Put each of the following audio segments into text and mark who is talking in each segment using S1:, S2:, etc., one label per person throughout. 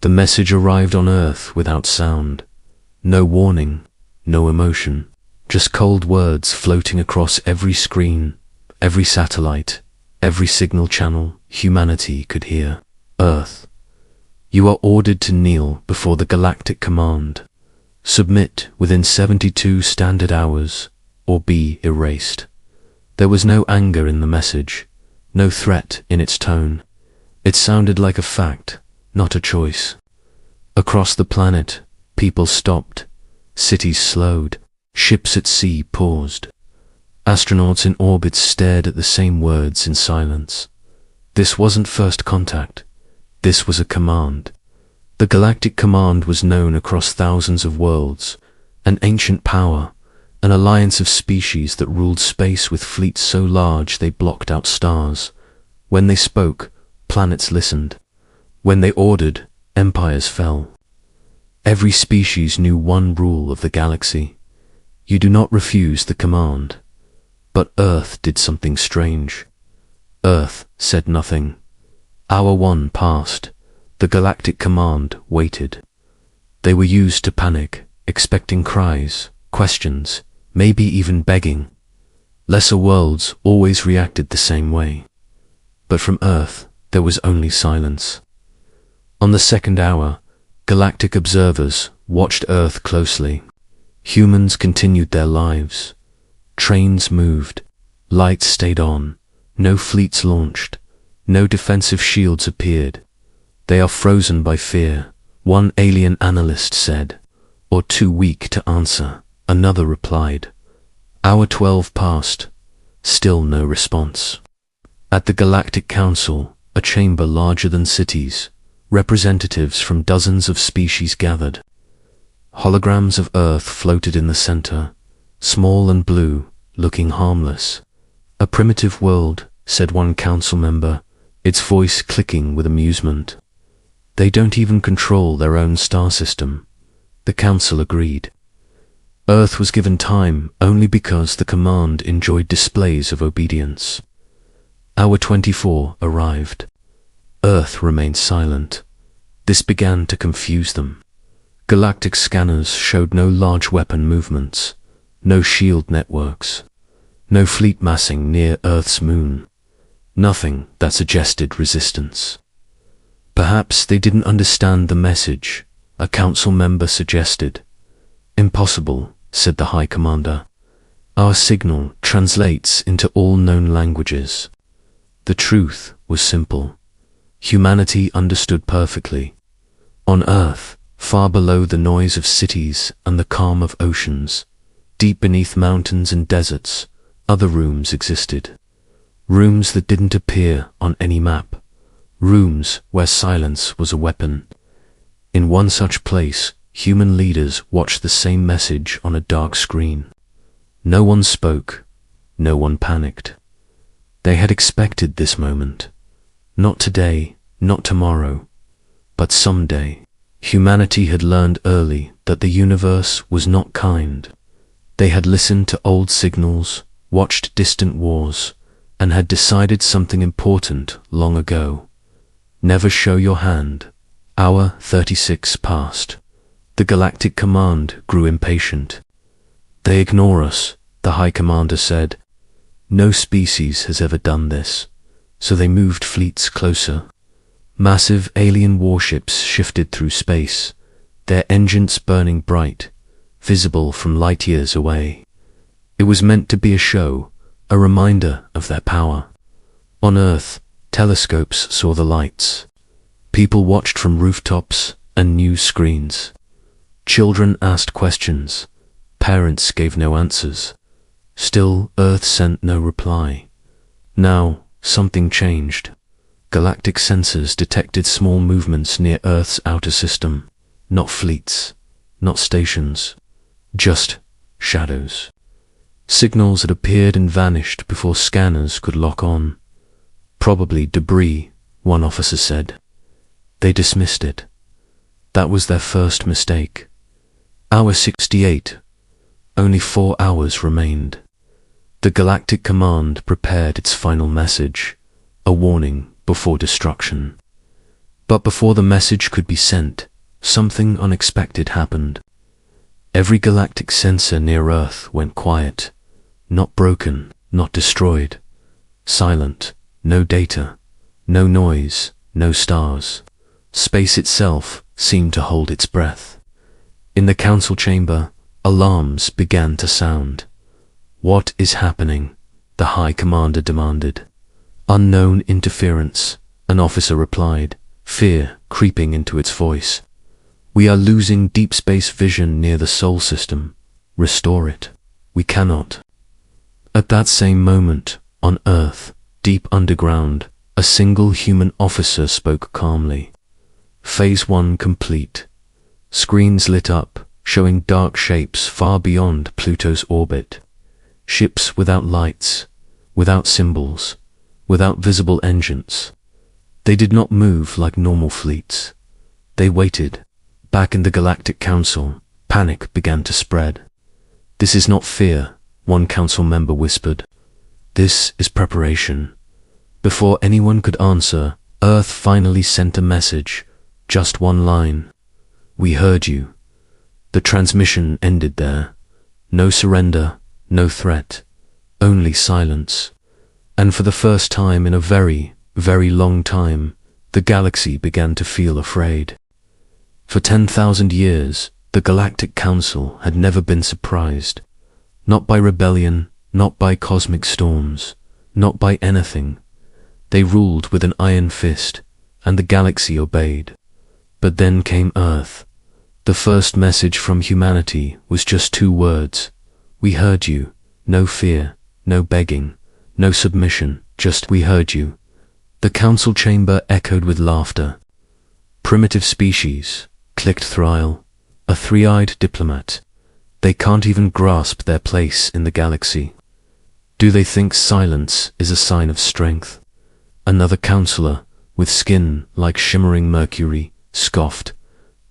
S1: The message arrived on Earth without sound. No warning, no emotion, just cold words floating across every screen, every satellite, every signal channel humanity could hear. Earth, you are ordered to kneel before the Galactic Command. Submit within 72 standard hours, or be erased. There was no anger in the message, no threat in its tone. It sounded like a fact, not a choice. Across the planet, people stopped, cities slowed, ships at sea paused. Astronauts in orbit stared at the same words in silence. This wasn't first contact. This was a command. The Galactic Command was known across thousands of worlds, an ancient power, an alliance of species that ruled space with fleets so large they blocked out stars. When they spoke, planets listened. When they ordered, empires fell. Every species knew one rule of the galaxy. You do not refuse the command. But Earth did something strange. Earth said nothing. Hour 1 passed. The Galactic Command waited. They were used to panic, expecting cries, questions, maybe even begging. Lesser worlds always reacted the same way. But from Earth, there was only silence. On the second hour, galactic observers watched Earth closely. Humans continued their lives. Trains moved. Lights stayed on. No fleets launched. No defensive shields appeared. They are frozen by fear, one alien analyst said, or too weak to answer, another replied. Hour 12 passed. Still no response. At the Galactic Council, a chamber larger than cities, representatives from dozens of species gathered. Holograms of Earth floated in the center, small and blue, looking harmless. A primitive world, said one council member, its voice clicking with amusement. They don't even control their own star system. The council agreed. Earth was given time only because the command enjoyed displays of obedience. Hour 24 arrived. Earth remained silent. This began to confuse them. Galactic scanners showed no large weapon movements, no shield networks, no fleet massing near Earth's moon, nothing that suggested resistance. Perhaps they didn't understand the message, a council member suggested. Impossible, said the High Commander. Our signal translates into all known languages. The truth was simple. Humanity understood perfectly. On Earth, far below the noise of cities and the calm of oceans, deep beneath mountains and deserts, other rooms existed. Rooms that didn't appear on any map. Rooms where silence was a weapon. In one such place, human leaders watched the same message on a dark screen. No one spoke. No one panicked. They had expected this moment. Not today, not tomorrow, but someday. Humanity had learned early that the universe was not kind. They had listened to old signals, watched distant wars, and had decided something important long ago. Never show your hand. Hour 36 passed. The Galactic Command grew impatient. They ignore us, the High Commander said. No species has ever done this, so they moved fleets closer. Massive alien warships shifted through space, their engines burning bright, visible from light years away. It was meant to be a show, a reminder of their power. On Earth, telescopes saw the lights. People watched from rooftops and news screens. Children asked questions. Parents gave no answers. Still, Earth sent no reply. Now, something changed. Galactic sensors detected small movements near Earth's outer system. Not fleets, not stations, just shadows. Signals had appeared and vanished before scanners could lock on. Probably debris, one officer said. They dismissed it. That was their first mistake. Hour 68. Only 4 hours remained. The Galactic Command prepared its final message, a warning before destruction. But before the message could be sent, something unexpected happened. Every galactic sensor near Earth went quiet. Not broken, not destroyed. Silent, no data, no noise, no stars. Space itself seemed to hold its breath. In the council chamber, alarms began to sound. "What is happening?" the High Commander demanded. "Unknown interference," an officer replied, fear creeping into its voice. "We are losing deep space vision near the Sol system. Restore it." "We cannot." At that same moment, on Earth, deep underground, a single human officer spoke calmly. Phase 1 complete. Screens lit up, showing dark shapes far beyond Pluto's orbit. Ships without lights, without symbols, without visible engines. They did not move like normal fleets. They waited. Back in the Galactic Council, panic began to spread. "This is not fear," one council member whispered. "This is preparation." Before anyone could answer, Earth finally sent a message, just one line. "We heard you." The transmission ended there. No surrender, no threat, only silence. And for the first time in a very, very long time, the galaxy began to feel afraid. For 10,000 years, the Galactic Council had never been surprised. Not by rebellion, not by cosmic storms, not by anything. They ruled with an iron fist, and the galaxy obeyed. But then came Earth. The first message from humanity was just 2 words. "We heard you." No fear, no begging, no submission, just "we heard you." The council chamber echoed with laughter. "Primitive species," clicked Thrial, a 3-eyed diplomat. "They can't even grasp their place in the galaxy. Do they think silence is a sign of strength?" Another counselor, with skin like shimmering mercury, scoffed.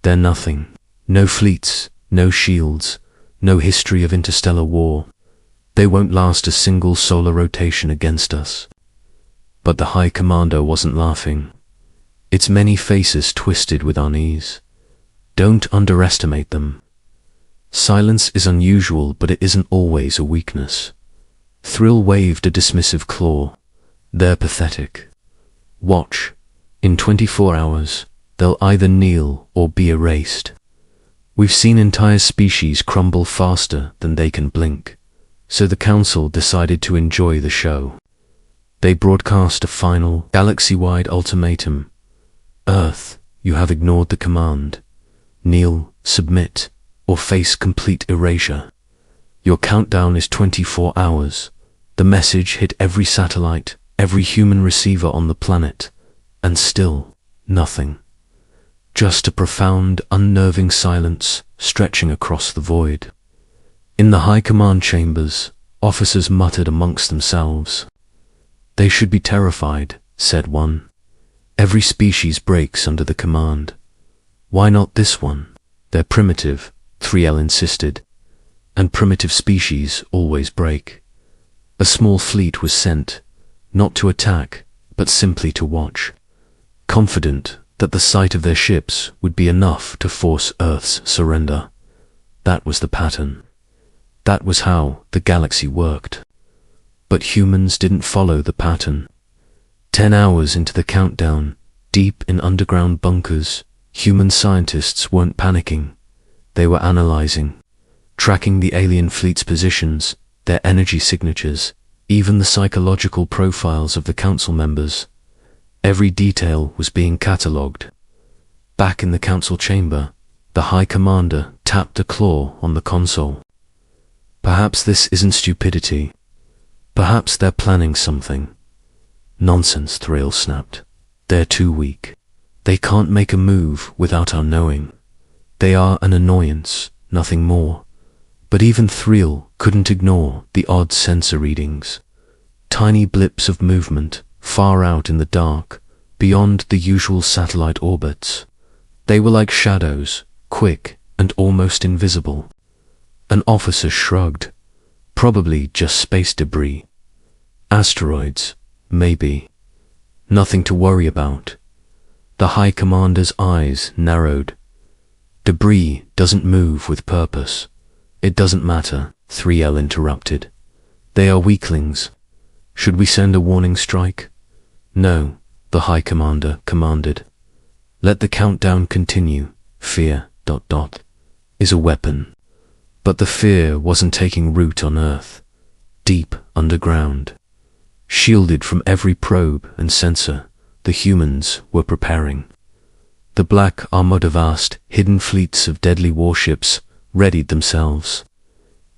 S1: "They're nothing. No fleets, no shields, no history of interstellar war. They won't last a single solar rotation against us." But the High Commander wasn't laughing. Its many faces twisted with unease. "Don't underestimate them. Silence is unusual, but it isn't always a weakness." Thrill waved a dismissive claw. "They're pathetic. Watch. In 24 hours, they'll either kneel or be erased." We've seen entire species crumble faster than they can blink. So the Council decided to enjoy the show. They broadcast a final, galaxy-wide ultimatum. "Earth, you have ignored the command. Kneel, submit, or face complete erasure. Your countdown is 24 hours. The message hit every satellite, every human receiver on the planet, and still nothing. Just a profound, unnerving silence stretching across the void. In the high command chambers, officers muttered amongst themselves. "They should be terrified," said one. "Every species breaks under the command. Why not this one? They're primitive," 3L insisted. "And primitive species always break." A small fleet was sent, not to attack, but simply to watch, confident that the sight of their ships would be enough to force Earth's surrender. That was the pattern. That was how the galaxy worked. But humans didn't follow the pattern. 10 hours into the countdown, deep in underground bunkers, human scientists weren't panicking. They were analyzing, tracking the alien fleet's positions, their energy signatures, even the psychological profiles of the council members. Every detail was being catalogued. Back in the council chamber, the High Commander tapped a claw on the console. "Perhaps this isn't stupidity. Perhaps they're planning something." "Nonsense," Thrill snapped. "They're too weak. They can't make a move without our knowing. They are an annoyance, nothing more." But even Thrill couldn't ignore the odd sensor readings. Tiny blips of movement, far out in the dark, beyond the usual satellite orbits. They were like shadows, quick and almost invisible. An officer shrugged. Probably just space debris. Asteroids, maybe. Nothing to worry about. The High Commander's eyes narrowed. Debris doesn't move with purpose. It doesn't matter, 3L interrupted. They are weaklings. Should we send a warning strike? No, the High Commander commanded. Let the countdown continue. Fear, ... is a weapon. But the fear wasn't taking root on Earth. Deep underground, shielded from every probe and sensor, the humans were preparing. The Black Armada, vast, hidden fleets of deadly warships, readied themselves.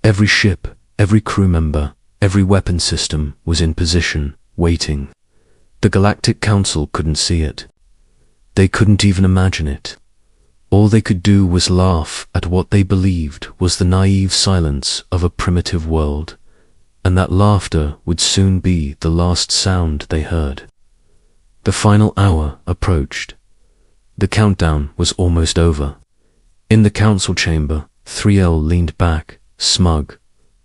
S1: Every ship, every crew member, every weapon system was in position, waiting. The Galactic Council couldn't see it. They couldn't even imagine it. All they could do was laugh at what they believed was the naive silence of a primitive world, and that laughter would soon be the last sound they heard. The final hour approached. The countdown was almost over. In the council chamber, 3L leaned back, smug.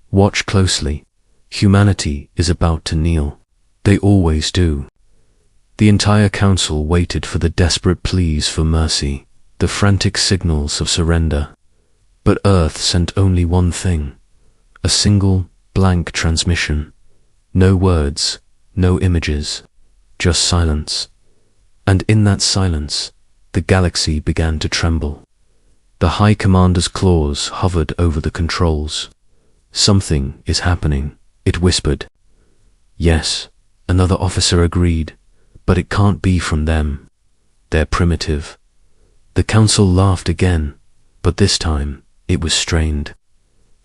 S1: Watch closely. Humanity is about to kneel. They always do. The entire council waited for the desperate pleas for mercy, the frantic signals of surrender. But Earth sent only one thing, a single, blank transmission. No words, no images, just silence. And in that silence, the galaxy began to tremble. The High Commander's claws hovered over the controls. Something is happening, it whispered. Yes, another officer agreed, but it can't be from them. They're primitive. The council laughed again, but this time it was strained.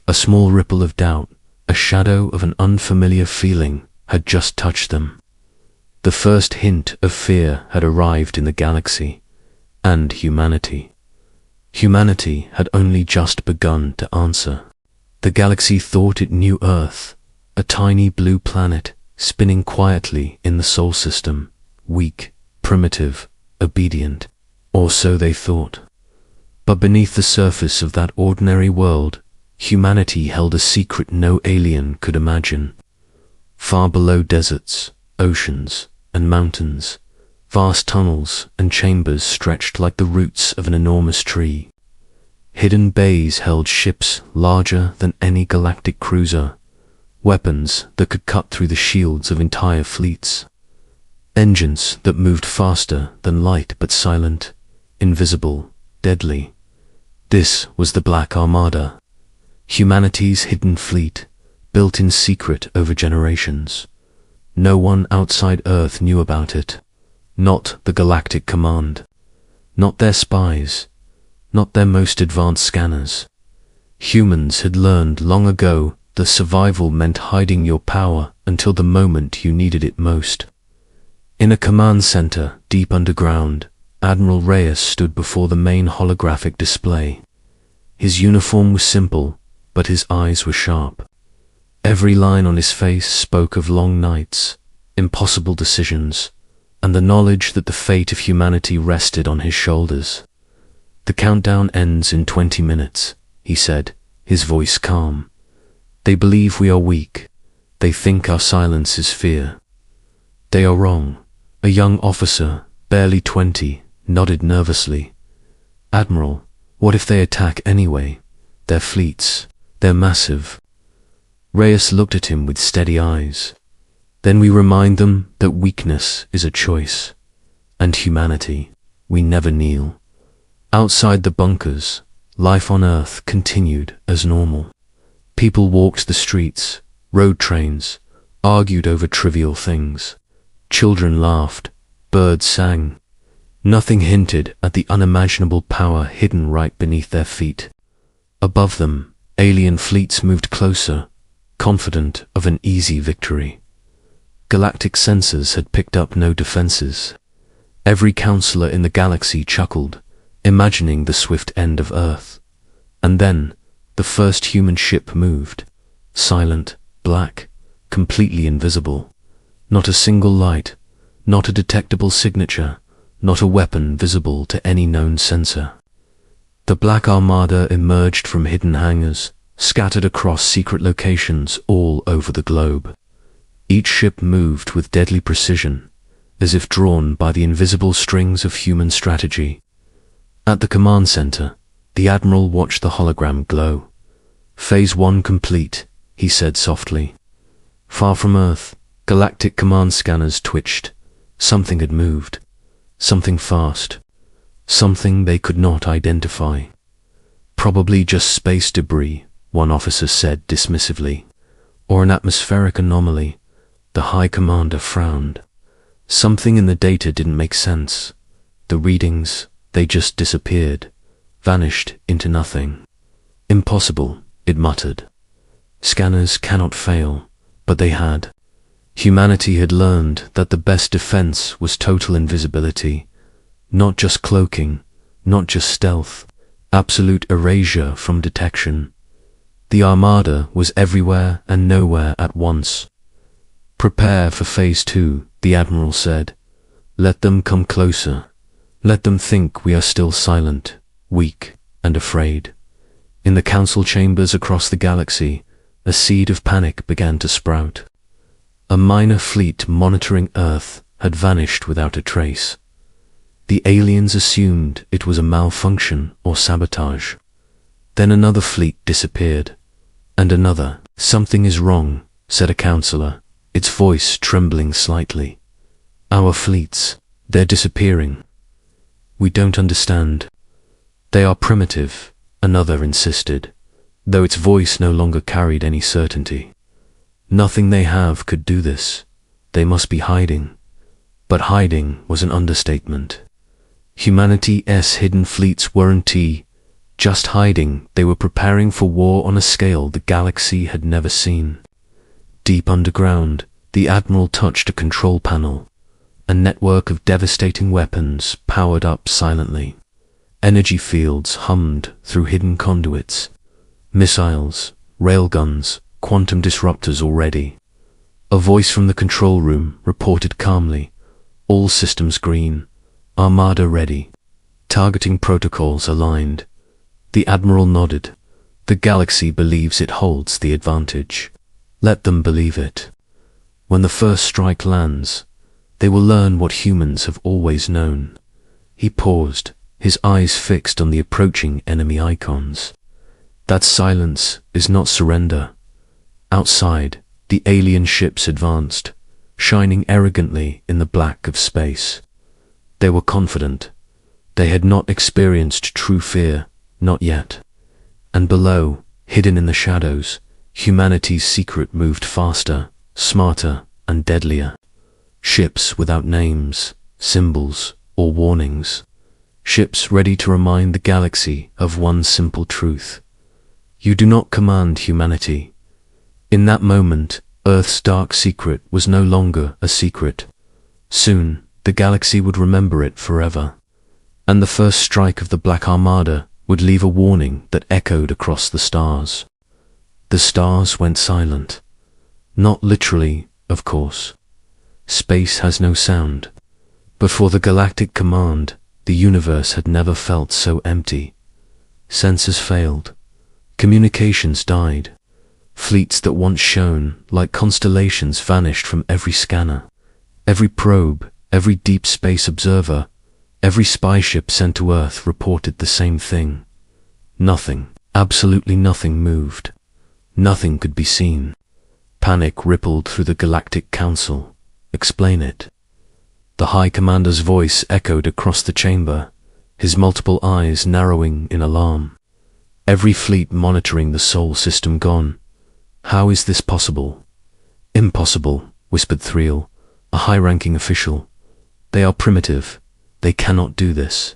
S1: A small ripple of doubt, a shadow of an unfamiliar feeling, had just touched them. The first hint of fear had arrived in the galaxy, and humanity. Humanity had only just begun to answer. The galaxy thought it knew Earth, a tiny blue planet spinning quietly in the Sol system, weak, primitive, obedient. Or so they thought. But beneath the surface of that ordinary world, humanity held a secret no alien could imagine. Far below deserts, oceans, and mountains, vast tunnels and chambers stretched like the roots of an enormous tree. Hidden bays held ships larger than any galactic cruiser, weapons that could cut through the shields of entire fleets, engines that moved faster than light but silent, invisible, deadly. This was the Black Armada, humanity's hidden fleet, built in secret over generations. No one outside Earth knew about it. Not the Galactic Command. Not their spies. Not their most advanced scanners. Humans had learned long ago that survival meant hiding your power until the moment you needed it most. In a command center deep underground, Admiral Reyes stood before the main holographic display. His uniform was simple, but his eyes were sharp. Every line on his face spoke of long nights, impossible decisions, and the knowledge that the fate of humanity rested on his shoulders. The countdown ends in 20 minutes, he said, his voice calm. They believe we are weak. They think our silence is fear. They are wrong. A young officer, barely 20, nodded nervously. Admiral, what if they attack anyway? Their fleets, they're massive. Reyes looked at him with steady eyes. Then we remind them that weakness is a choice. And humanity, we never kneel. Outside the bunkers, life on Earth continued as normal. People walked the streets, rode trains, argued over trivial things. Children laughed, birds sang. Nothing hinted at the unimaginable power hidden right beneath their feet. Above them, alien fleets moved closer, confident of an easy victory. Galactic sensors had picked up no defenses. Every counselor in the galaxy chuckled, imagining the swift end of Earth. And then, the first human ship moved, silent, black, completely invisible. Not a single light, not a detectable signature, not a weapon visible to any known sensor. The Black Armada emerged from hidden hangars, scattered across secret locations all over the globe. Each ship moved with deadly precision, as if drawn by the invisible strings of human strategy. At the command center, the Admiral watched the hologram glow. "Phase 1 complete," he said softly. Far from Earth, Galactic Command scanners twitched. Something had moved. Something fast. Something they could not identify. "Probably just space debris," one officer said dismissively. "Or an atmospheric anomaly." The High Commander frowned. Something in the data didn't make sense. The readings, they just disappeared, vanished into nothing. "Impossible," it muttered. Scanners cannot fail, but they had. Humanity had learned that the best defense was total invisibility, not just cloaking, not just stealth, absolute erasure from detection. The Armada was everywhere and nowhere at once. "Prepare for Phase 2, the Admiral said. "Let them come closer. Let them think we are still silent, weak, and afraid." In the council chambers across the galaxy, a seed of panic began to sprout. A minor fleet monitoring Earth had vanished without a trace. The aliens assumed it was a malfunction or sabotage. Then another fleet disappeared, and another. "Something is wrong," said a counselor, its voice trembling slightly. "Our fleets, they're disappearing." "We don't understand." "They are primitive," another insisted, though its voice no longer carried any certainty. "Nothing they have could do this. They must be hiding." But hiding was an understatement. Humanity's hidden fleets weren't just hiding, they were preparing for war on a scale the galaxy had never seen. Deep underground, the Admiral touched a control panel. A network of devastating weapons powered up silently. Energy fields hummed through hidden conduits. Missiles, railguns, quantum disruptors already. A voice from the control room reported calmly, "All systems green. Armada ready. Targeting protocols aligned." The Admiral nodded. "The galaxy believes it holds the advantage. Let them believe it. When the first strike lands, they will learn what humans have always known." He paused, his eyes fixed on the approaching enemy icons. "That silence is not surrender." Outside, the alien ships advanced, shining arrogantly in the black of space. They were confident. They had not experienced true fear, not yet. And below, hidden in the shadows, humanity's secret moved faster, smarter, and deadlier. Ships without names, symbols, or warnings. Ships ready to remind the galaxy of one simple truth. You do not command humanity. In that moment, Earth's dark secret was no longer a secret. Soon, the galaxy would remember it forever. And the first strike of the Black Armada would leave a warning that echoed across the stars. The stars went silent. Not literally, of course. Space has no sound. But for the Galactic Command, the universe had never felt so empty. Sensors failed. Communications died. Fleets that once shone like constellations vanished from every scanner. Every probe, every deep space observer, every spy ship sent to Earth reported the same thing. Nothing, absolutely nothing moved. Nothing could be seen. Panic rippled through the Galactic Council. "Explain it." The High Commander's voice echoed across the chamber, his multiple eyes narrowing in alarm. "Every fleet monitoring the Sol system gone. How is this possible?" "Impossible," whispered Thriel, a high-ranking official. "They are primitive. They cannot do this."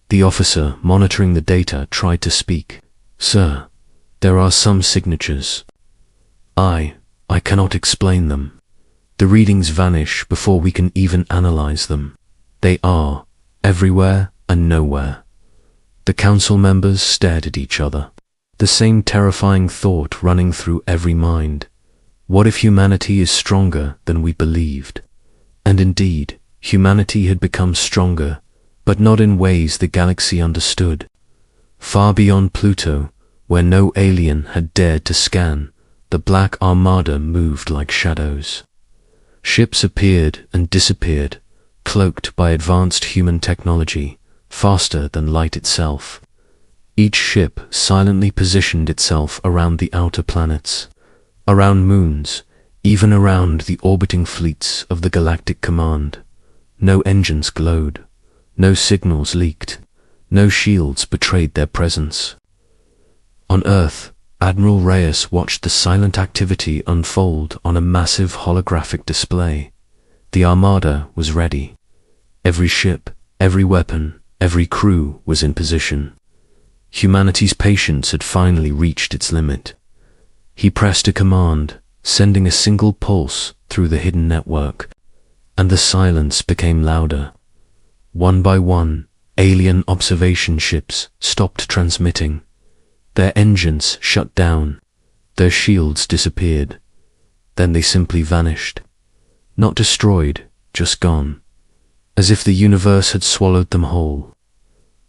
S1: The officer monitoring the data tried to speak. "Sir, there are some signatures. I cannot explain them. The readings vanish before we can even analyze them. They are everywhere and nowhere." The council members stared at each other. The same terrifying thought running through every mind. What if humanity is stronger than we believed? And indeed, humanity had become stronger, but not in ways the galaxy understood. Far beyond Pluto, where no alien had dared to scan, the Black Armada moved like shadows. Ships appeared and disappeared, cloaked by advanced human technology, faster than light itself. Each ship silently positioned itself around the outer planets, around moons, even around the orbiting fleets of the Galactic Command. No engines glowed, no signals leaked, no shields betrayed their presence. On Earth, Admiral Reyes watched the silent activity unfold on a massive holographic display. The Armada was ready. Every ship, every weapon, every crew was in position. Humanity's patience had finally reached its limit. He pressed a command, sending a single pulse through the hidden network, and the silence became louder. One by one, alien observation ships stopped transmitting. Their engines shut down, their shields disappeared. Then they simply vanished. Not destroyed, just gone, as if the universe had swallowed them whole.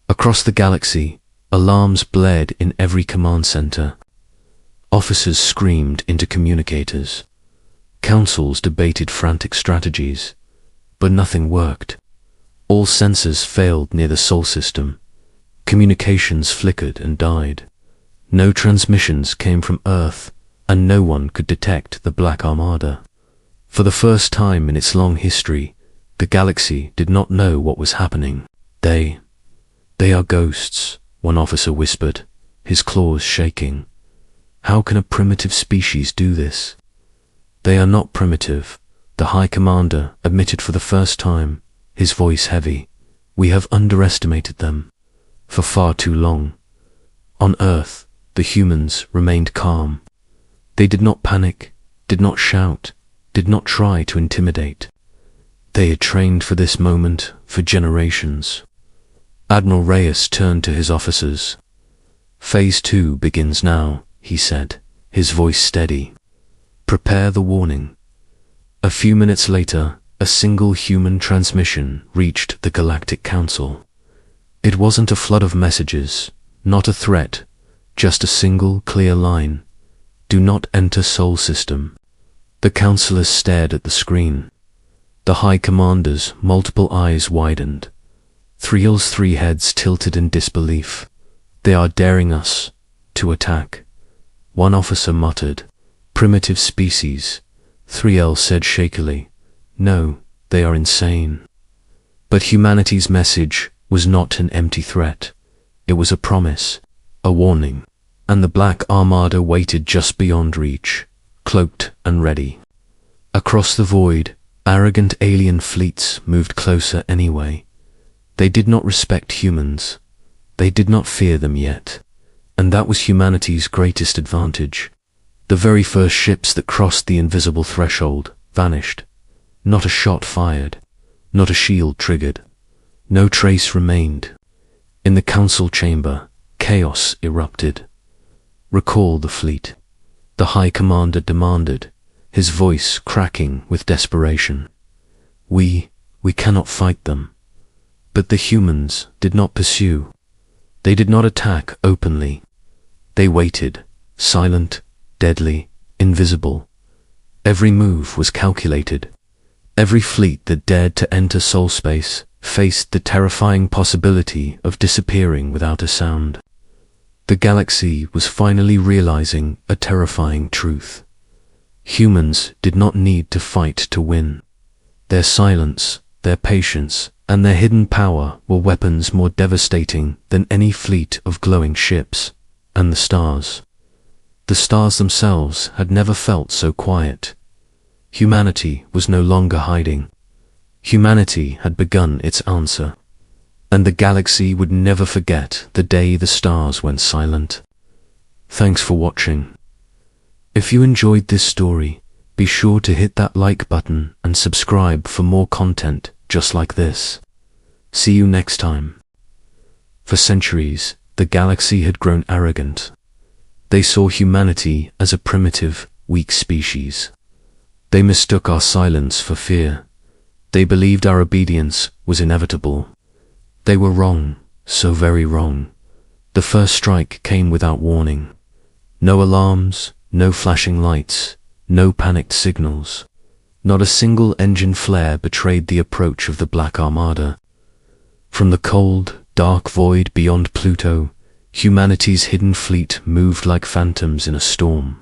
S1: Across the galaxy, alarms blared in every command center. Officers screamed into communicators. Councils debated frantic strategies, but nothing worked. All sensors failed near the Sol system. Communications flickered and died. No transmissions came from Earth, and no one could detect the Black Armada. For the first time in its long history, the galaxy did not know what was happening. They are ghosts, one officer whispered, his claws shaking. How can a primitive species do this? They are not primitive, the High Commander admitted for the first time, his voice heavy. We have underestimated them for far too long. On Earth, the humans remained calm. They did not panic, did not shout, did not try to intimidate. They had trained for this moment for generations. Admiral Reyes turned to his officers. Phase 2 begins now, he said, his voice steady. Prepare the warning. A few minutes later, a single human transmission reached the Galactic Council. It wasn't a flood of messages, not a threat, just a single clear line. Do not enter Sol system. The councillors stared at the screen. The High Commander's multiple eyes widened. Thriel's three heads tilted in disbelief. They are daring us to attack. One officer muttered, primitive species. Thriel said shakily, no, they are insane. But humanity's message was not an empty threat. It was a promise, a warning, and the Black Armada waited just beyond reach, cloaked and ready. Across the void, arrogant alien fleets moved closer anyway. They did not respect humans. They did not fear them yet. And that was humanity's greatest advantage. The very first ships that crossed the invisible threshold vanished. Not a shot fired, not a shield triggered. No trace remained. In the council chamber, chaos erupted. Recall the fleet, the High Commander demanded, his voice cracking with desperation. We cannot fight them. But the humans did not pursue. They did not attack openly. They waited, silent, deadly, invisible. Every move was calculated. Every fleet that dared to enter Sol space faced the terrifying possibility of disappearing without a sound. The galaxy was finally realizing a terrifying truth. Humans did not need to fight to win. Their silence, their patience, and their hidden power were weapons more devastating than any fleet of glowing ships. And the stars. The stars themselves had never felt so quiet. Humanity was no longer hiding. Humanity had begun its answer. And the galaxy would never forget the day the stars went silent. Thanks for watching. If you enjoyed this story, be sure to hit that like button and subscribe for more content just like this. See you next time. For centuries, the galaxy had grown arrogant. They saw humanity as a primitive, weak species. They mistook our silence for fear. They believed our obedience was inevitable. They were wrong, so very wrong. The first strike came without warning. No alarms, no flashing lights, no panicked signals. Not a single engine flare betrayed the approach of the Black Armada. From the cold, dark void beyond Pluto, humanity's hidden fleet moved like phantoms in a storm.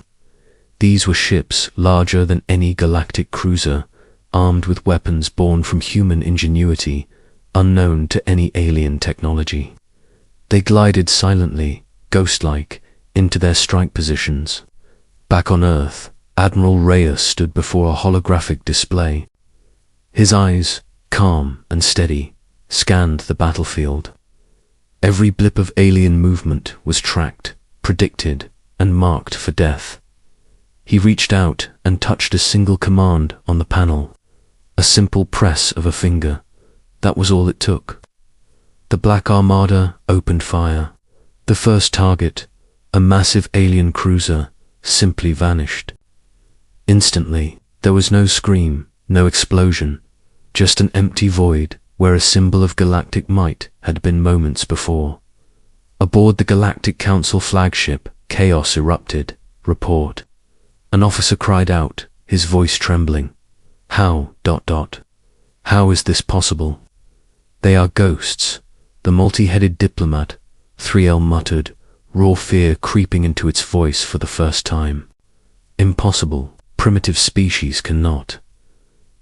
S1: These were ships larger than any galactic cruiser, armed with weapons born from human ingenuity, unknown to any alien technology. They glided silently, ghost-like, into their strike positions. Back on Earth, Admiral Reyes stood before a holographic display. His eyes, calm and steady, scanned the battlefield. Every blip of alien movement was tracked, predicted, and marked for death. He reached out and touched a single command on the panel. A simple press of a finger. That was all it took. The Black Armada opened fire. The first target, a massive alien cruiser, simply vanished. Instantly, there was no scream, no explosion, just an empty void where a symbol of galactic might had been moments before. Aboard the Galactic Council flagship, chaos erupted. Report. An officer cried out, his voice trembling. How, ... How is this possible? They are ghosts, the multi-headed diplomat, 3L muttered, raw fear creeping into its voice for the first time. Impossible, primitive species cannot.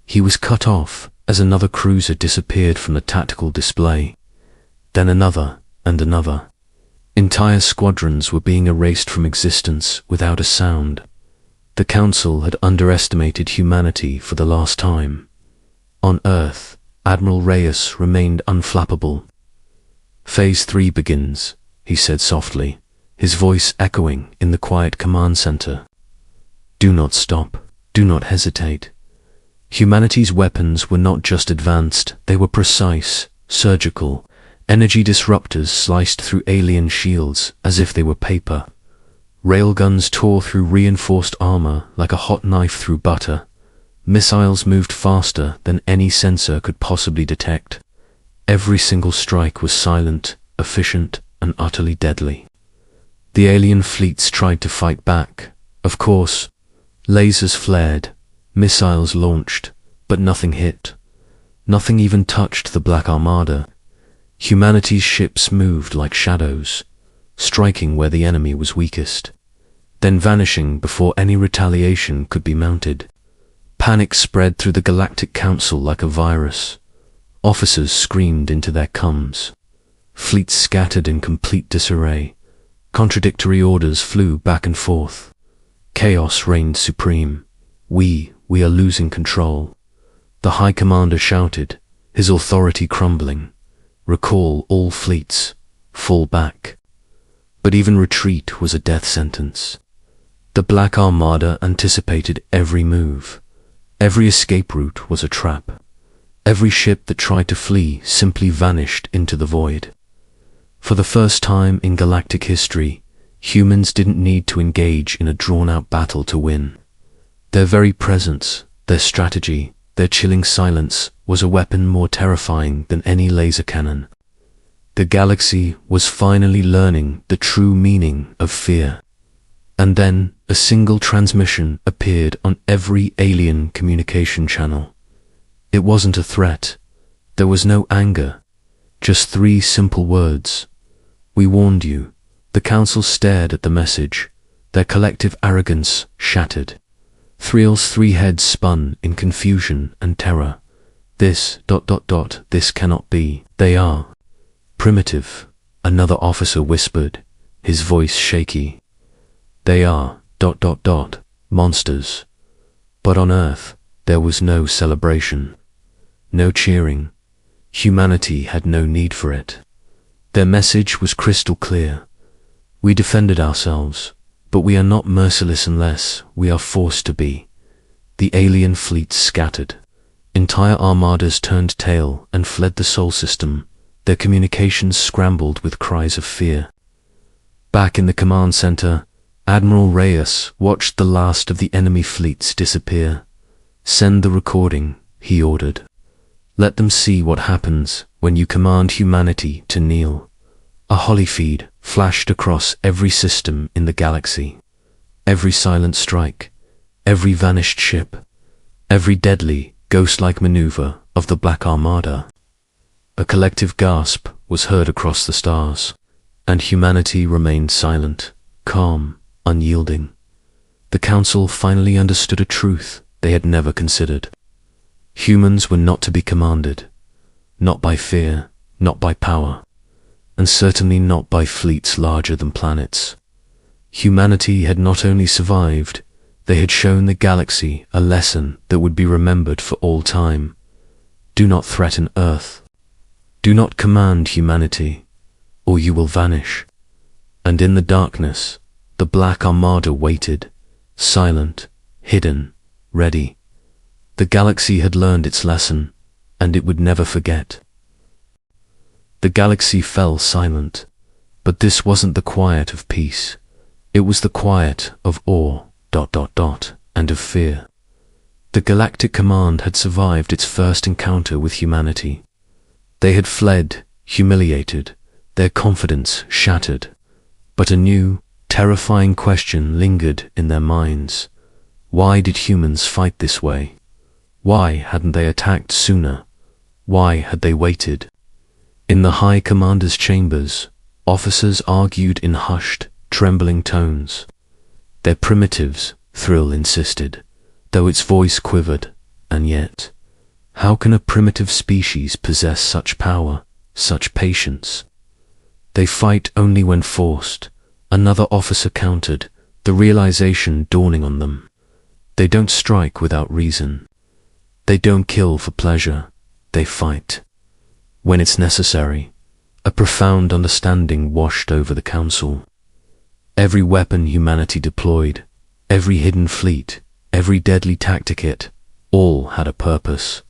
S1: He was cut off as another cruiser disappeared from the tactical display. Then another and another. Entire squadrons were being erased from existence without a sound. The Council had underestimated humanity for the last time. On Earth, Admiral Reyes remained unflappable. Phase 3 begins, he said softly, his voice echoing in the quiet command center. Do not stop, do not hesitate. Humanity's weapons were not just advanced, they were precise, surgical. Energy disruptors sliced through alien shields as if they were paper. Railguns tore through reinforced armor like a hot knife through butter. Missiles moved faster than any sensor could possibly detect. Every single strike was silent, efficient, and utterly deadly. The alien fleets tried to fight back. Of course, lasers flared, missiles launched, but nothing hit. Nothing even touched the Black Armada. Humanity's ships moved like shadows, striking where the enemy was weakest, then vanishing before any retaliation could be mounted. Panic spread through the Galactic Council like a virus. Officers screamed into their cums. Fleets scattered in complete disarray. Contradictory orders flew back and forth. Chaos reigned supreme. We are losing control. The High Commander shouted, his authority crumbling. Recall all fleets. Fall back. But even retreat was a death sentence. The Black Armada anticipated every move. Every escape route was a trap. Every ship that tried to flee simply vanished into the void. For the first time in galactic history, humans didn't need to engage in a drawn-out battle to win. Their very presence, their strategy, their chilling silence was a weapon more terrifying than any laser cannon. The galaxy was finally learning the true meaning of fear. And then a single transmission appeared on every alien communication channel. It wasn't a threat. There was no anger. Just 3 simple words. We warned you. The Council stared at the message. Their collective arrogance shattered. Thriel's 3 heads spun in confusion and terror. This ... This cannot be. They are primitive, another officer whispered, his voice shaky. They are ... monsters. But on Earth, there was no celebration. No cheering. Humanity had no need for it. Their message was crystal clear. We defended ourselves, but we are not merciless unless we are forced to be. The alien fleets scattered. Entire armadas turned tail and fled the Sol system, their communications scrambled with cries of fear. Back in the command center, Admiral Reyes watched the last of the enemy fleets disappear. Send the recording, he ordered. Let them see what happens when you command humanity to kneel. A holly feed flashed across every system in the galaxy. Every silent strike, every vanished ship, every deadly, ghost-like maneuver of the Black Armada. A collective gasp was heard across the stars, and humanity remained silent, calm, unyielding. The Council finally understood a truth they had never considered. Humans were not to be commanded, not by fear, not by power, and certainly not by fleets larger than planets. Humanity had not only survived, they had shown the galaxy a lesson that would be remembered for all time. Do not threaten Earth. Do not command humanity, or you will vanish. And in the darkness, the Black Armada waited, silent, hidden, ready. The galaxy had learned its lesson, and it would never forget. The galaxy fell silent, but this wasn't the quiet of peace. It was the quiet of awe, and of fear. The Galactic Command had survived its first encounter with humanity. They had fled, humiliated, their confidence shattered. But a new, terrifying question lingered in their minds. Why did humans fight this way? Why hadn't they attacked sooner? Why had they waited? In the High Commander's chambers, officers argued in hushed, trembling tones. Their primitives, Thrill insisted, though its voice quivered, and yet, how can a primitive species possess such power, such patience? They fight only when forced, another officer countered, the realization dawning on them. They don't strike without reason. They don't kill for pleasure, they fight. When it's necessary, a profound understanding washed over the Council. Every weapon humanity deployed, every hidden fleet, every deadly tactic hit, all had a purpose.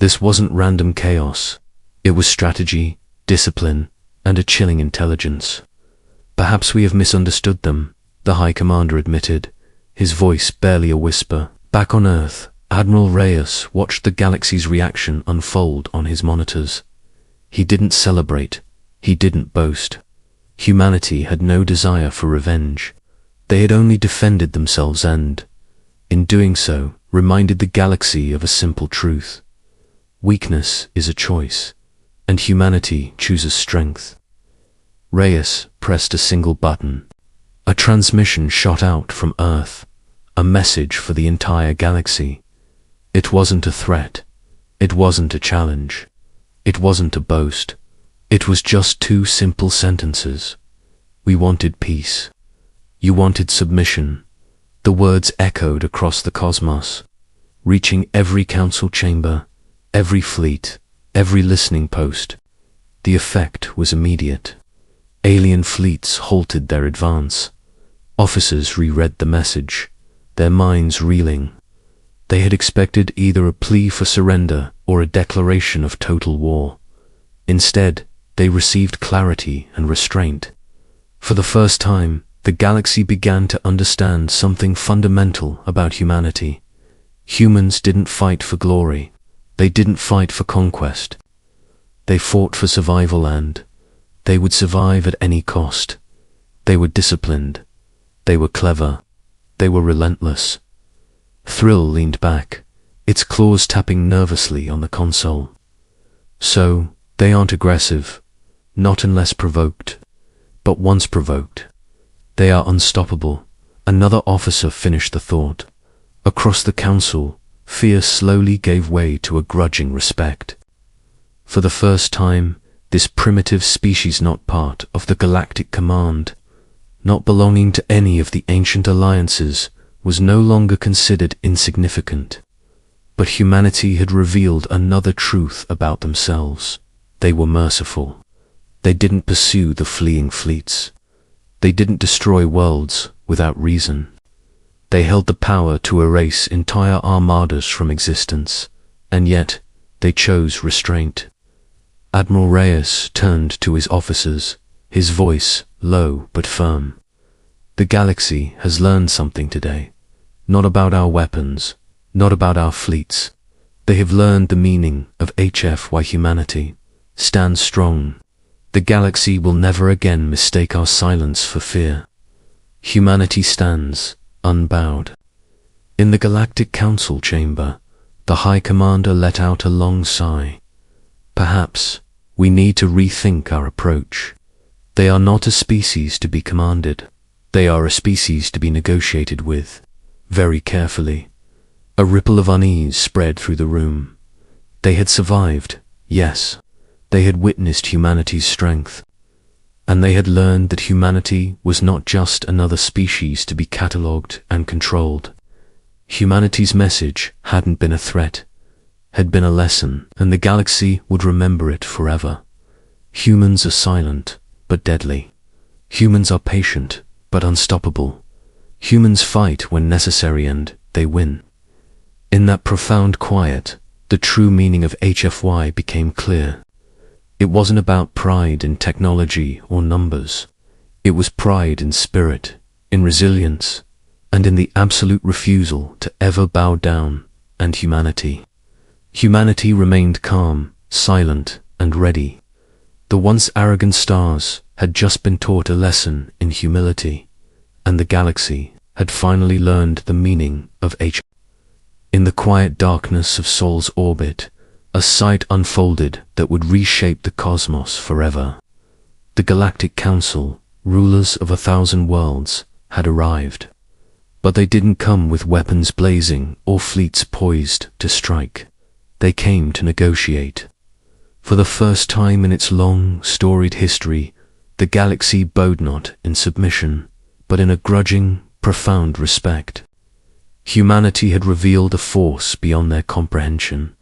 S1: This wasn't random chaos. It was strategy, discipline, and a chilling intelligence. Perhaps we have misunderstood them, the High Commander admitted, his voice barely a whisper. Back on Earth, Admiral Reyes watched the galaxy's reaction unfold on his monitors. He didn't celebrate, he didn't boast. Humanity had no desire for revenge. They had only defended themselves and, in doing so, reminded the galaxy of a simple truth. Weakness is a choice, and humanity chooses strength. Reyes pressed a single button. A transmission shot out from Earth, a message for the entire galaxy. It wasn't a threat. It wasn't a challenge. It wasn't a boast. It was just two simple sentences. We wanted peace. You wanted submission. The words echoed across the cosmos, reaching every council chamber, every fleet, every listening post. The effect was immediate. Alien fleets halted their advance. Officers reread the message, their minds reeling. They had expected either a plea for surrender or a declaration of total war. Instead, they received clarity and restraint. For the first time, the galaxy began to understand something fundamental about humanity. Humans didn't fight for glory. They didn't fight for conquest. They fought for survival, and they would survive at any cost. They were disciplined. They were clever. They were relentless. Thrill leaned back, its claws tapping nervously on the console. So, they aren't aggressive, not unless provoked. But once provoked, they are unstoppable. Another officer finished the thought. Across the Council, fear slowly gave way to a grudging respect. For the first time, this primitive species, not part of the Galactic Command, not belonging to any of the ancient alliances, was no longer considered insignificant. But humanity had revealed another truth about themselves. They were merciful. They didn't pursue the fleeing fleets. They didn't destroy worlds without reason. They held the power to erase entire armadas from existence, and yet they chose restraint. Admiral Reyes turned to his officers, his voice low but firm. The galaxy has learned something today. Not about our weapons, not about our fleets. They have learned the meaning of HFY humanity. Stand strong. The galaxy will never again mistake our silence for fear. Humanity stands, unbowed. In the Galactic Council chamber, The High Commander let out a long sigh. Perhaps we need to rethink our approach. They are not a species to be commanded. They are a species to be negotiated with, very carefully. A ripple of unease spread through the room. They had survived, yes. They had witnessed humanity's strength. And they had learned that humanity was not just another species to be catalogued and controlled. Humanity's message hadn't been a threat, had been a lesson, and the galaxy would remember it forever. Humans are silent, but deadly. Humans are patient, but unstoppable. Humans fight when necessary and they win. In that profound quiet, the true meaning of HFY became clear. It wasn't about pride in technology or numbers. It was pride in spirit, in resilience, and in the absolute refusal to ever bow down, and humanity. Humanity remained calm, silent, and ready. The once arrogant stars had just been taught a lesson in humility, and the galaxy had finally learned the meaning of HFY. In the quiet darkness of Sol's orbit, a sight unfolded that would reshape the cosmos forever. The Galactic Council, rulers of 1,000 worlds, had arrived. But they didn't come with weapons blazing or fleets poised to strike. They came to negotiate. For the first time in its long, storied history, the galaxy bowed not in submission, but in a grudging, profound respect. Humanity had revealed a force beyond their comprehension,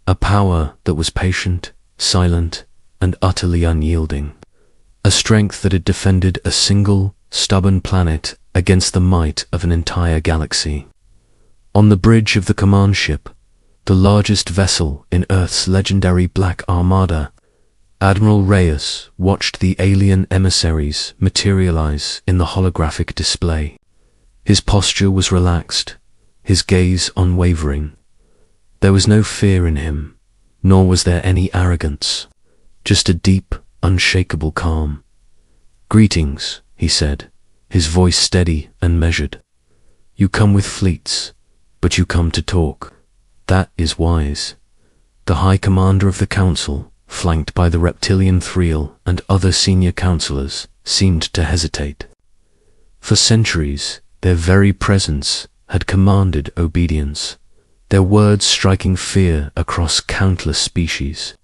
S1: a power that was patient, silent, and utterly unyielding, a strength that had defended a single, stubborn planet against the might of an entire galaxy. On the bridge of the command ship, the largest vessel in Earth's legendary Black Armada, Admiral Reyes watched the alien emissaries materialize in the holographic display. His posture was relaxed, his gaze unwavering. There was no fear in him, nor was there any arrogance, just a deep, unshakable calm. "Greetings," he said, his voice steady and measured. "You come with fleets, but you come to talk. That is wise." The High Commander of the Council, flanked by the reptilian Thriel and other senior counselors, seemed to hesitate. For centuries, their very presence had commanded obedience, their words striking fear across countless species.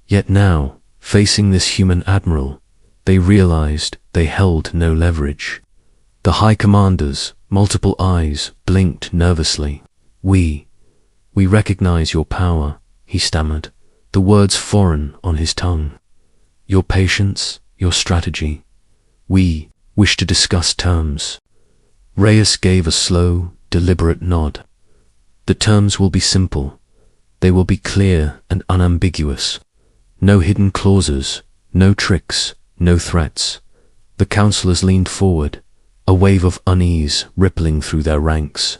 S1: Yet now, facing this human admiral, they realized they held no leverage. The High Commander's multiple eyes blinked nervously. We recognize your power," he stammered, the words foreign on his tongue. "Your patience, your strategy. We wish to discuss terms." Reyes gave a slow, deliberate nod. "The terms will be simple. They will be clear and unambiguous. No hidden clauses, no tricks, no threats." The counselors leaned forward, a wave of unease rippling through their ranks.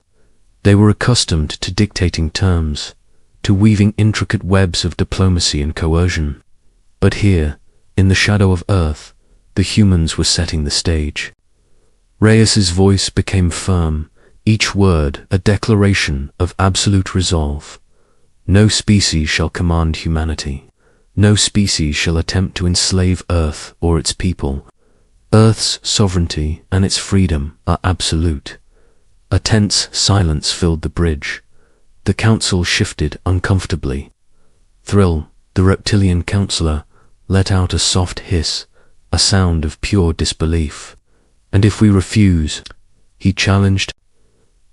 S1: They were accustomed to dictating terms, to weaving intricate webs of diplomacy and coercion. But here, in the shadow of Earth, the humans were setting the stage. Reyes's voice became firm, each word a declaration of absolute resolve. No species shall command humanity. No species shall attempt to enslave Earth or its people. Earth's sovereignty and its freedom are absolute. A tense silence filled the bridge. The council shifted uncomfortably. Thrill, the reptilian counselor, let out a soft hiss, a sound of pure disbelief. "And if we refuse?" he challenged.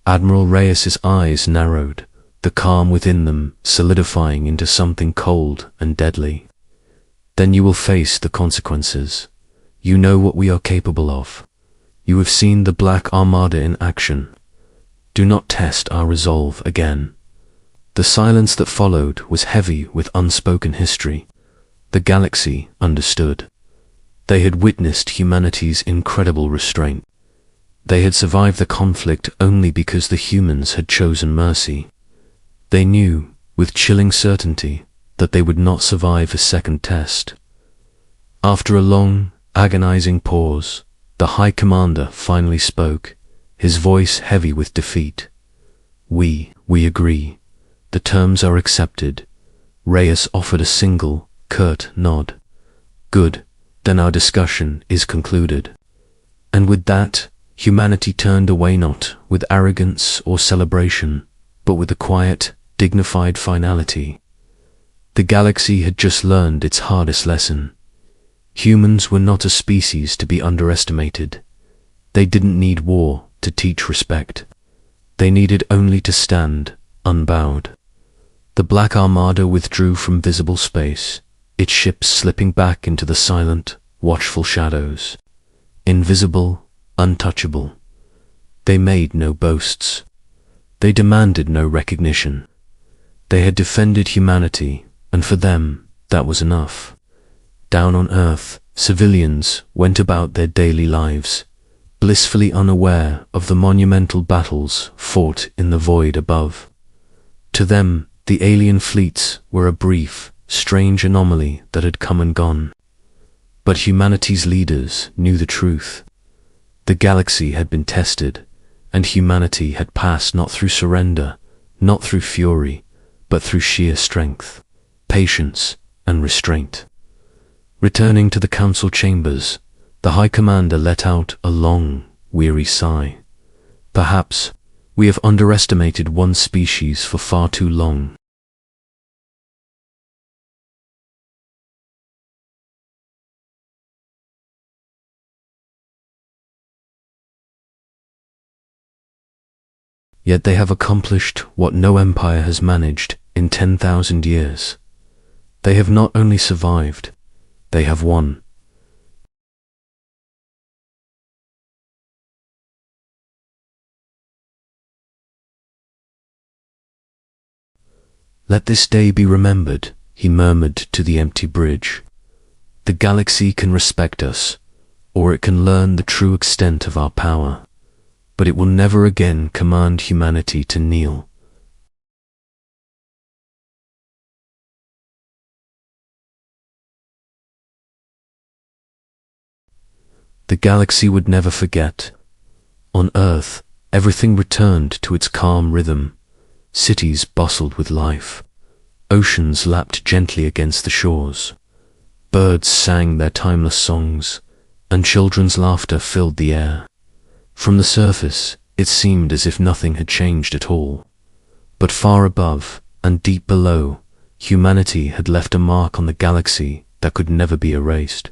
S1: Admiral Reyes's eyes narrowed, the calm within them solidifying into something cold and deadly. "Then you will face the consequences. You know what we are capable of. You have seen the Black Armada in action. Do not test our resolve again." The silence that followed was heavy with unspoken history. The galaxy understood. They had witnessed humanity's incredible restraint. They had survived the conflict only because the humans had chosen mercy. They knew, with chilling certainty, that they would not survive a second test. After a long, agonizing pause, the High Commander finally spoke, his voice heavy with defeat. We agree. The terms are accepted. Reyes offered a single, curt nod. Good, then our discussion is concluded. And with that, humanity turned away not with arrogance or celebration, but with a quiet, dignified finality. The galaxy had just learned its hardest lesson. Humans were not a species to be underestimated. They didn't need war to teach respect. They needed only to stand, unbowed. The Black Armada withdrew from visible space, its ships slipping back into the silent, watchful shadows. Invisible, untouchable. They made no boasts. They demanded no recognition. They had defended humanity, and for them, that was enough. Down on Earth, civilians went about their daily lives, blissfully unaware of the monumental battles fought in the void above. To them, the alien fleets were a brief, strange anomaly that had come and gone. But humanity's leaders knew the truth. The galaxy had been tested, and humanity had passed not through surrender, not through fury, but through sheer strength, patience, and restraint. Returning to the council chambers, the High Commander let out a long, weary sigh. Perhaps we have underestimated one species for far too long. Yet they have accomplished what no empire has managed in 10,000 years. They have not only survived, they have won. Let this day be remembered, he murmured to the empty bridge. The galaxy can respect us, or it can learn the true extent of our power, but it will never again command humanity to kneel. The galaxy would never forget. On Earth, everything returned to its calm rhythm. Cities bustled with life. Oceans lapped gently against the shores. Birds sang their timeless songs, and children's laughter filled the air. From the surface, it seemed as if nothing had changed at all. But far above and deep below, humanity had left a mark on the galaxy that could never be erased.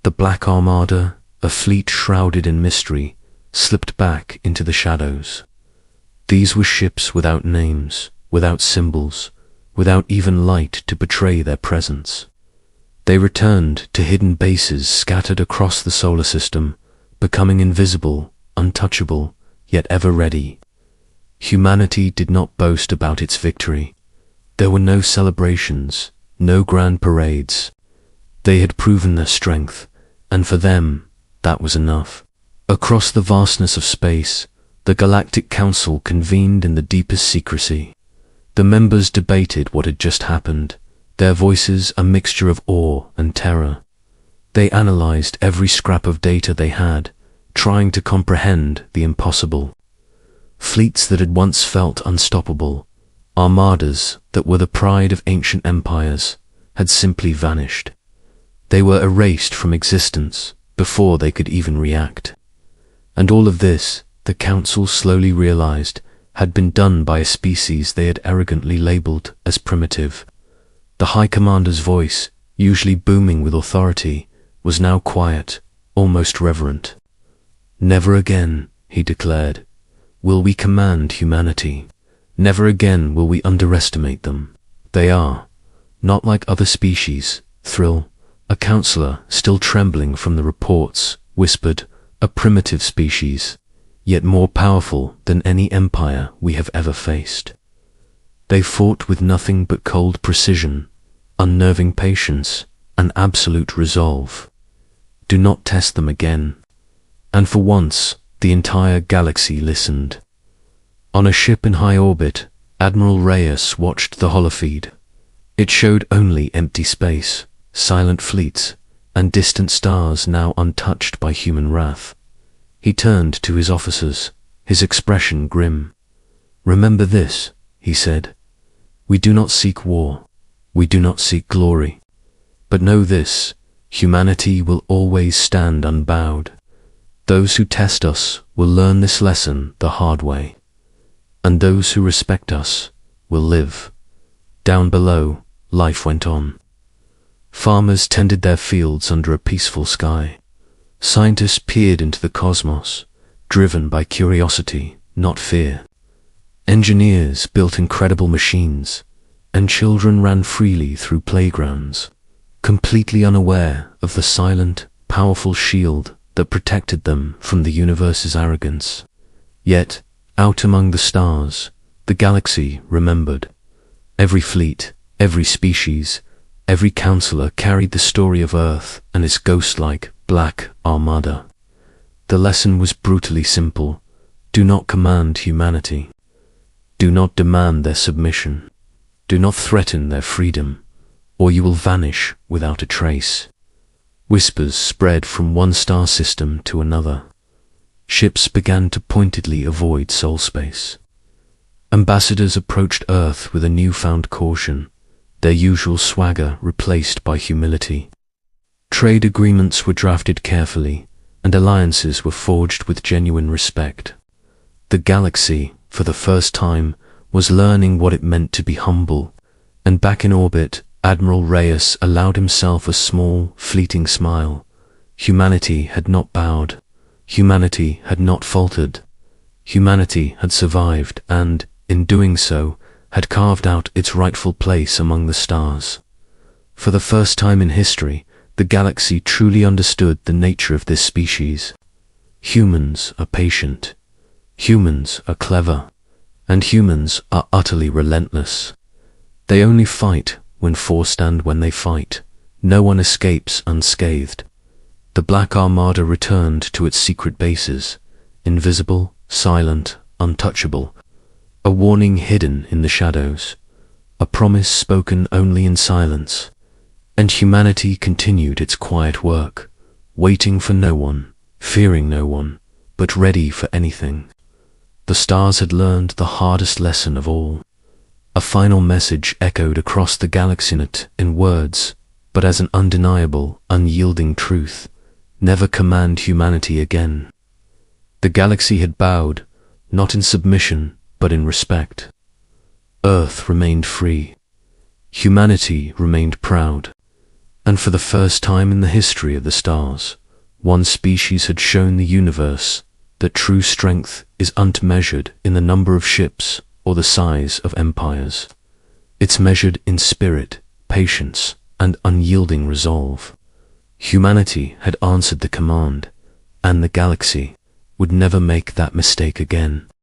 S1: The Black Armada, a fleet shrouded in mystery, slipped back into the shadows. These were ships without names, without symbols, without even light to betray their presence. They returned to hidden bases scattered across the solar system, becoming invisible, untouchable, yet ever ready. Humanity did not boast about its victory. There were no celebrations, no grand parades. They had proven their strength, and for them, that was enough. Across the vastness of space, the Galactic Council convened in the deepest secrecy. The members debated what had just happened, their voices a mixture of awe and terror. They analyzed every scrap of data they had, trying to comprehend the impossible. Fleets that had once felt unstoppable, armadas that were the pride of ancient empires, had simply vanished. They were erased from existence before they could even react. And all of this, the Council slowly realized, had been done by a species they had arrogantly labeled as primitive. The High Commander's voice, usually booming with authority, was now quiet, almost reverent. Never again, he declared, will we command humanity. Never again will we underestimate them. They are, not like other species, Thrill, a counselor still trembling from the reports, whispered, a primitive species, yet more powerful than any empire we have ever faced. They fought with nothing but cold precision, unnerving patience, and absolute resolve. Do not test them again. And for once, the entire galaxy listened. On a ship in high orbit, Admiral Reyes watched the holofeed. It showed only empty space, silent fleets, and distant stars now untouched by human wrath. He turned to his officers, his expression grim. Remember this, he said. We do not seek war. We do not seek glory. But know this, humanity will always stand unbowed. Those who test us will learn this lesson the hard way. And those who respect us will live. Down below, life went on. Farmers tended their fields under a peaceful sky. Scientists peered into the cosmos, driven by curiosity, not fear. Engineers built incredible machines, and children ran freely through playgrounds, completely unaware of the silent, powerful shield that protected them from the universe's arrogance. Yet, out among the stars, the galaxy remembered. Every fleet, every species, every counselor carried the story of Earth and its ghost-like Black Armada. The lesson was brutally simple. Do not command humanity. Do not demand their submission. Do not threaten their freedom, or you will vanish without a trace. Whispers spread from one star system to another. Ships began to pointedly avoid soul space. Ambassadors approached Earth with a newfound caution, their usual swagger replaced by humility. Trade agreements were drafted carefully, and alliances were forged with genuine respect. The galaxy, for the first time, was learning what it meant to be humble, and back in orbit, Admiral Reyes allowed himself a small, fleeting smile. Humanity had not bowed. Humanity had not faltered. Humanity had survived and, in doing so, had carved out its rightful place among the stars. For the first time in history, the galaxy truly understood the nature of this species. Humans are patient. Humans are clever. And humans are utterly relentless. They only fight when forced, and when they fight, no one escapes unscathed. The Black Armada returned to its secret bases, invisible, silent, untouchable, a warning hidden in the shadows, a promise spoken only in silence. And humanity continued its quiet work, waiting for no one, fearing no one, but ready for anything. The stars had learned the hardest lesson of all. A final message echoed across the galaxy, not in words, but as an undeniable, unyielding truth. Never command humanity again. The galaxy had bowed, not in submission, but in respect. Earth remained free. Humanity remained proud. And for the first time in the history of the stars, one species had shown the universe that true strength is unmeasured in the number of ships or the size of empires. It's measured in spirit, patience, and unyielding resolve. Humanity had answered the command, and the galaxy would never make that mistake again.